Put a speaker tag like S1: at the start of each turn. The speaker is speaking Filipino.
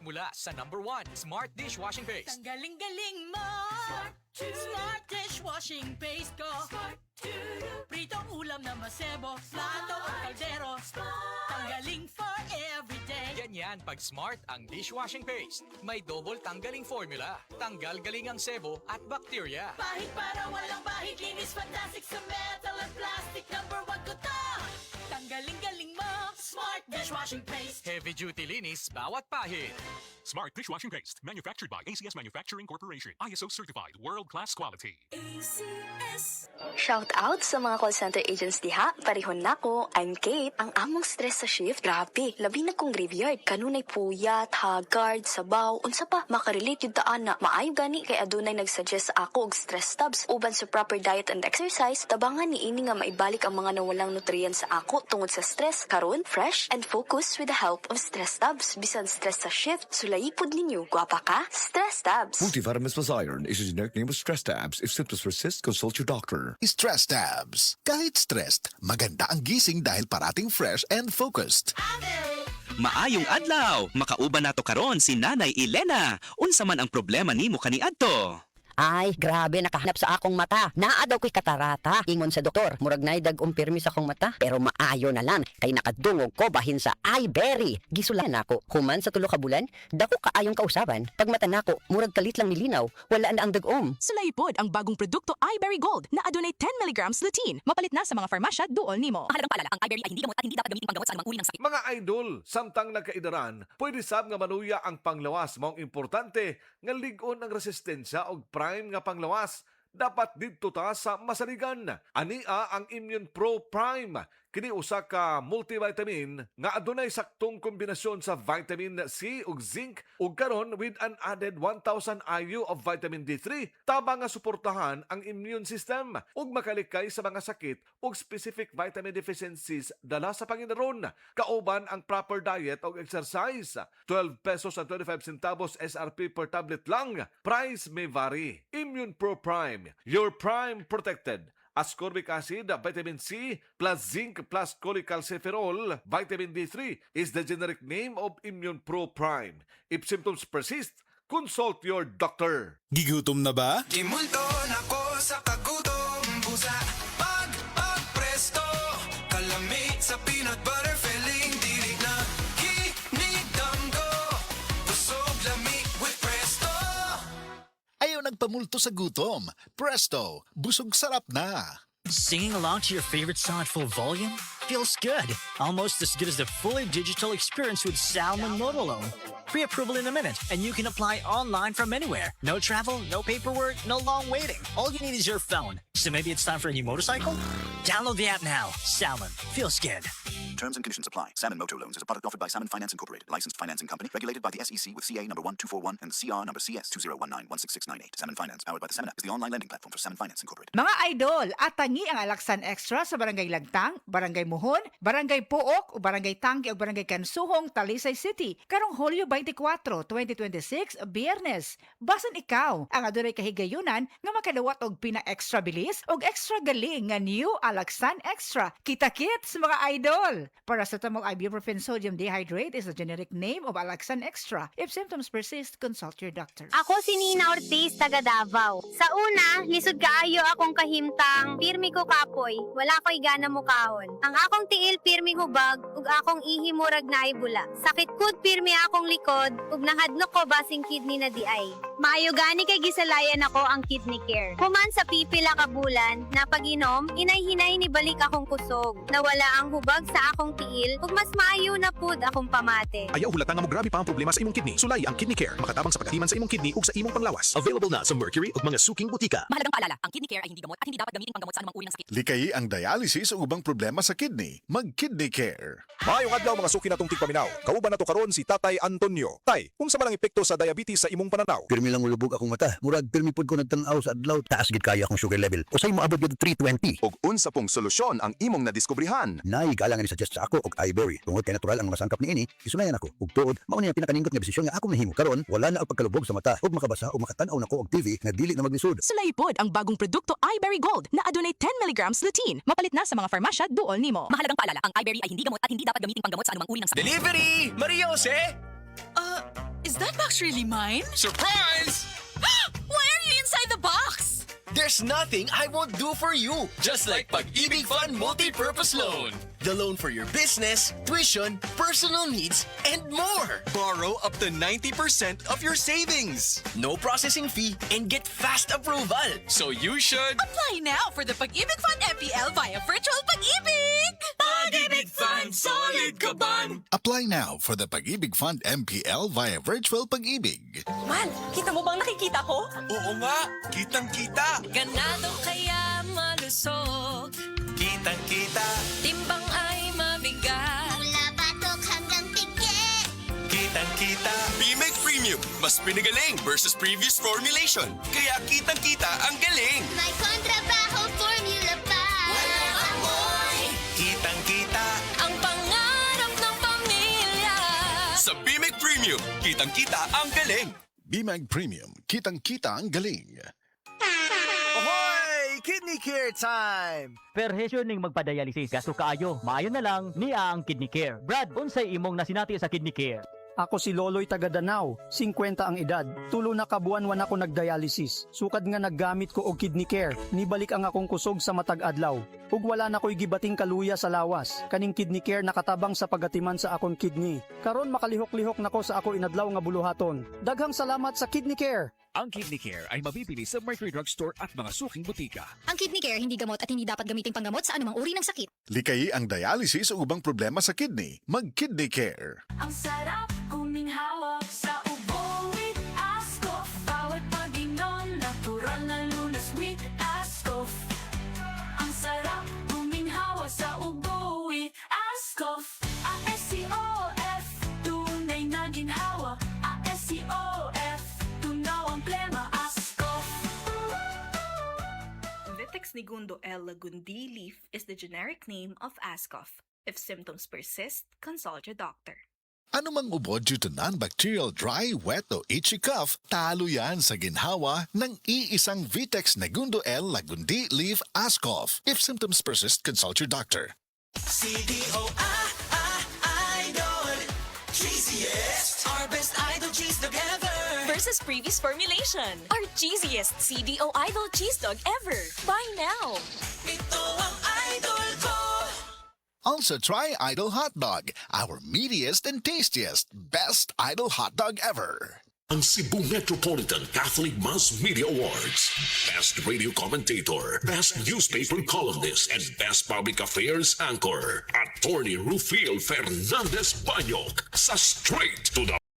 S1: mula sa #1 Smart Dishwashing Paste.
S2: Ang galing-galing mo! Smart dishwashing paste ko. Pritong ulam na masebo, plato o kaldero. Tanggaling for everyday.
S1: Ganyan pag Smart ang dishwashing paste. May double tanggaling formula. Tanggal galing ang sebo at bacteria.
S2: Pahit para walang bahid, linis fantastic sa metal at plastic. #1 ko to! Tanggaling-galing mo! Smart dishwashing paste.
S1: Heavy duty linis bawat pahid.
S3: Smart Dishwashing Paste, manufactured by ACS Manufacturing Corporation. ISO certified, world-class quality.
S2: ACS.
S4: Shout out sa mga call center agents diha. Parihon nako, I'm Kate. Ang among stress sa shift, grabe. Labi na kong graveyard. Kanunay puyat, haggard, sabaw, unsa pa, makarelate yung taan na. Maayo gani kay adunay nagsuggest sa ako og stress tabs. Uban sa proper diet and exercise, tabangan ni ini nga maibalik ang mga nawalang nutrients sa ako tungod sa stress. Karon, fresh and focused with the help of stress tabs. Bisan stress sa shift, layipod ninyo. Guwapa ka? Stress Tabs.
S5: Multivitamins plus iron is a generic name of Stress Tabs. If symptoms persist, consult your doctor.
S6: Stress Tabs. Kahit stressed, maganda ang gising dahil parating fresh and focused.
S7: Maayong adlaw, makauban nato karon si Nanay Elena. Unsa man ang problema nimo kaniadto?
S8: Ay, grabe, nakahanap sa akong mata. Naa daw ko'y katarata. Ingon sa doktor, murag na dag umpirmi sa akong mata. Pero maayo na lang, kay nakadungog ko bahin sa iBerry. Gisulan ako, human sa tulo ka bulan, dako kaayong kausaban. Pag mata nako, murag kalit lang nilinaw, wala na ang dagom.
S9: Sulaipod ang bagong produkto iBerry Gold na adunay 10 mg lutein. Mapalit na sa mga farmasya duol nimo.
S2: Mahalagang paalala, ang iBerry ay hindi gamot at hindi dapat gamitin panggamot sa anumang uri ng sakit.
S10: Mga idol, samtang nagkaidaran, pwede sab nga manuya ang panglawas. Maong importante nga ligon ang resistensya og prime nga panglawas. Dapat didto ta sa masaligan. Ania ang Immune Pro Prime. Kini usa ka multivitamin nga adunay saktong kombinasyon sa vitamin C ug zinc ug karon with an added 1,000 IU of vitamin D3 tabang nga suportahan ang immune system ug makalikay sa mga sakit ug specific vitamin deficiencies dala sa panginaron. Kauban ang proper diet ug exercise. 12 pesos and 25 centavos SRP per tablet lang. Price may vary. Immune Pro Prime, your prime protected. Ascorbic acid, vitamin C, plus zinc, plus cholecalciferol, vitamin D3 is the generic name of Immune Pro Prime. If symptoms persist, consult your doctor.
S6: Gigutom na ba?
S11: Imulto na ko sa kagutom busa. Pag presto, kalamig sa peanut butter filling. Dilig na hinigdamgo, busog lamig with Presto.
S6: Ayaw nagpamulto sa gutom. Presto, busog sarap na.
S12: Singing along to your favorite song at full volume feels good. Almost as good as the fully digital experience with Salmon Motoloan. Pre-approval in a minute, and you can apply online from anywhere. No travel, no paperwork, no long waiting. All you need is your phone. So maybe it's time for a new motorcycle? Download the app now. Salmon. Feels good.
S13: Terms and conditions apply. Salmon Motor Loans is a product offered by Salmon Finance Incorporated, licensed financing company, regulated by the SEC with CA number 1241 and CR number CS 2019-16698. Salmon Finance, powered by the Salmon app, is the online lending platform for Salmon Finance Incorporated.
S14: Mga idol, atangi ang Alaksan Extra sa Barangay Lagtang, Barangay Muhon, Barangay Puok, Barangay Tangke o Barangay Kansuhong, Talisay City. Karong Hulyo 24, 2026, Biyernes. Basan ikaw ang adunay kahigayunan nga makadawat og pina-extra bilis og extra galing nga new Alaksan Extra. Kita-kits mga idol! Paracetamol ibuprofen sodium dehydrate is the generic name of Alaksan Extra. If symptoms persist, consult your doctor.
S15: Ako si Nina Ortiz, taga Davao. Sa una, lisod kaayo akong kahimtang, pirmi ko kapoy, wala ko'y gana mo kahon. Ang akong tiil pirmi hubag, ug akong ihi murag na ibula. Sakit kud pirmi akong likod, ug nahadno ko basing kidney na di ay. Maayo gani kay gisalayan ako ang kidney care. Human sa pipila ka bulan, na pag-inom, inay-hinay ni balik akong kusog. Nawala ang hubag sa akong tiil, ug mas maayo na pud akong pamate.
S3: Ayaw hulatan nga mo grabe pa ang problema sa imong kidney. Sulay ang Kidney Care, makatabang sa pagkatiman sa imong kidney ug sa imong panglawas. Available na sa Mercury ug mga suking butika.
S2: Mahalagang paalala, ang kidney care ay hindi gamot at hindi dapat gamitin panggamot sa anumang uri ng sakit.
S6: Likayi ang dialysis o ubang problema sa kidney. Mag-Kidney Care.
S3: Maayong adlaw mga suki natong tigpaminaw. Kauban nato karon si Tatay Antonio. Tay, kung sa malang epekto sa diabetes sa imong pananaw?
S16: Pirmi lang ulubog akong mata. Murag pirmi pud ko nagtanaw sa adlaw. Taas gid kaya akong sugar level. Usay mo abot gid 320.
S3: Ug unsa pong solusyon ang imong nadiskubrihan?
S16: Nay galangan ni suggest sa ako og iBerry. Tungod kay natural ang mga sangkap niini, isunayan ako. Ug tuod, mao niya pinakaningkot nga desisyon nga ako mahimo karon. Wala na og pagkalubog sa mata ug makabasa o makatan-aw nako og TV nga dili na maglisod.
S9: Sulaipod ang bagong produkto iBerry Gold na adunay 10 mg lutein. Mapalit na sa mga farmasya duol nimo.
S2: Mahalagang paalala, ang iBerry ay hindi gamot at hindi dapat gamitin panggamot sa anumang uri ng sakit.
S11: Delivery! Maria Jose?
S2: Is Is that box really mine?
S11: Surprise!
S2: Why are you inside the box?
S11: There's nothing I won't do for you. Just like Pag-ibig Fund Multi-Purpose Loan. The loan for your business, tuition, personal needs, and more. Borrow up to 90% of your savings. No processing fee and get fast approval. So you should...
S2: Apply now for the Pag-ibig Fund MPL via Virtual Pag-ibig! Pag-ibig Fund, solid ka ban!
S6: Apply now for the Pag-ibig Fund MPL via Virtual Pag-ibig.
S2: Mal, kita mo bang nakikita ko?
S11: Oo nga, kitang-kita.
S2: Ganado kaya malusog.
S11: Kitang-kita.
S2: Timbang ay mabigat.
S15: Mula batok hanggang tikit.
S11: Kitang-kita. BMEG Premium. Mas pinagaling versus previous formulation. Kaya kitang-kita ang galing.
S15: May kontrabaho formula pa.
S11: Walang amoy. Kitang-kita.
S2: Ang pangarap ng pamilya.
S11: Sa BMEG Premium, kitang-kita ang galing.
S6: BMAG Premium, kitang-kita ang galing.
S17: Ahoy! Kidney Care time!
S18: Perhesyo ning magpadialysis gasto kaayo. Maayo na lang niya ang Kidney Care. Brad, unsay imong nasinati sa Kidney Care?
S19: Ako si Loloy taga Danau, 50 ang edad. Tulo na kabuan ako nagdialysis. Sukad nga naggamit ko og Kidney Care. Nibalik ang akong kusog sa matag adlaw. Ug wala na ko'y gibating kaluya sa lawas. Kaning Kidney Care nakatabang sa pagatiman sa akong kidney. Karon makalihok-lihok nako sa ako inadlaw nga buluhaton. Daghang salamat sa Kidney Care.
S20: Ang Kidney Care ay mabibili sa Mercury Drugstore at mga suking butika.
S21: Ang Kidney Care hindi gamot at hindi dapat gamiting panggamot sa anumang uri ng sakit.
S6: Likayi ang dialysis o ubang problema sa kidney. Mag-Kidney Care.
S2: Ang sarap kuminghawak sa ubo with Ascoff. Bawat pag-inom, natural na lunas with Ascoff. Ang sarap kuminghawak sa ubo with Ascoff. ASCOF, tunay na ginhawa. ASCOF, tunaw ang plema Ascoff.
S22: Vitex Segundo L. Lagundi leaf is the generic name of Ascoff. If symptoms persist, consult your doctor.
S6: Ano mang ubo due to non-bacterial dry, wet o itchy cough, talo yan sa ginhawa ng iisang Vitex Segundo L. Lagundi leaf Ascoff. If symptoms persist, consult your doctor.
S11: Idol, cheesiest, our best idol cheese dog ever.
S9: Versus previous formulation. Our cheesiest CDO Idol cheese dog ever. Buy now.
S11: Ito ang idol ko.
S6: Also try Idol Hot Dog, our meatiest and tastiest, best Idol Hot Dog ever.
S23: Ang Cebu Metropolitan Catholic Mass Media Awards. Best Radio Commentator, Best Newspaper Columnist, and Best Public Affairs Anchor. Attorney Rufiel Fernandez Banyok sa Straight to the